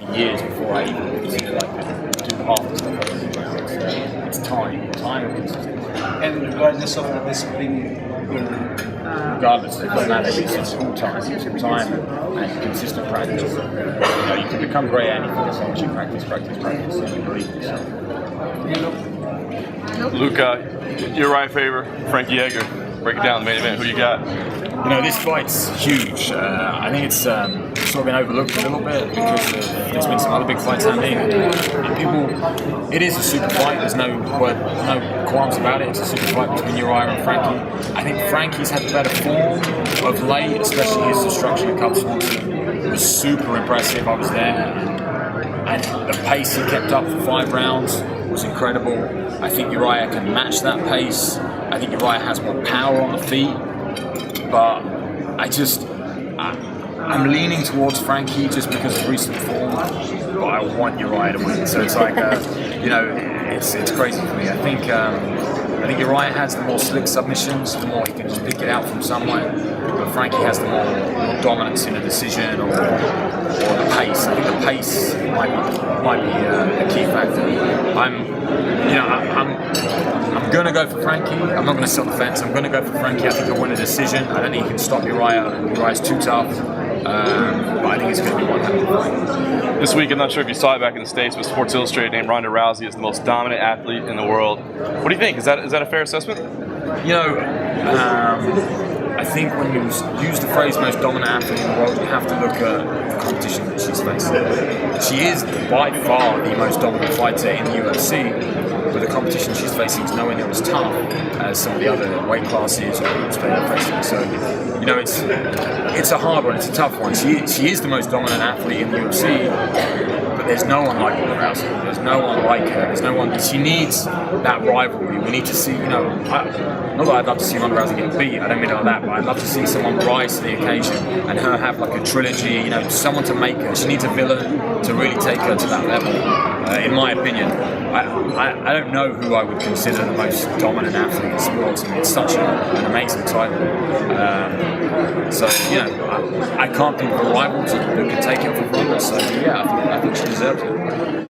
years before I even consider do half the stuff I do now. It's time and consistency. And regardless of the discipline, Regardless, it doesn't matter. It's full time and consistent practice. You can become great at anything as long as you practice, and you believe in yourself. Luke, Urijah Faber, Frankie Edgar. Break it down, the main event. Who you got? This fight's huge. I think it's sort of been overlooked a little bit because there's been some other big fights happening. It is a super fight. There's no qualms about it. It's a super fight between Urijah and Frankie. I think Frankie's had better form of late, especially his destruction of Cub Swanson. It was super impressive. I was there, and the pace he kept up for 5 rounds was incredible. I think Urijah can match that pace. I think Urijah has more power on the feet, but I'm leaning towards Frankie just because of recent form, but I want Urijah to win. So it's like, it's crazy for me. I think Urijah has the more slick submissions, the more he can just pick it out from somewhere. But Frankie has the more dominance in a decision or the pace. I think the pace might be a key factor. I'm going to go for Frankie. I'm not going to sit on the fence. I'm going to go for Frankie. I think he'll win a decision. I don't think he can stop Urijah. Uriah's too tough. But I think it's going to be one hell of a fight. This week, I'm not sure if you saw it back in the States, but Sports Illustrated named Ronda Rousey as the most dominant athlete in the world. What do you think? Is that a fair assessment? I think when you use the phrase most dominant athlete in the world, you have to look at the competition that she's facing. She is by far the most dominant fighter in the UFC, but the competition she's facing is nowhere near as tough as some of the other weight classes or groups they are facing. So, it's a hard one, it's a tough one. She is the most dominant athlete in the UFC, but there's no one like Ronda Rousey. There's no one like her. There's no one. She needs that rivalry. We need to see, not that I'd love to see Ronda Rousey get beat, I don't mean it like that, but I'd love to see someone rise to the occasion and her have like a trilogy, someone to make her. She needs a villain to really take her to that level, in my opinion. I don't know who I would consider the most dominant athlete in sports. I mean, it's such an amazing title. I can't think of a rival that could take it from Ronda. So, I think she deserves it.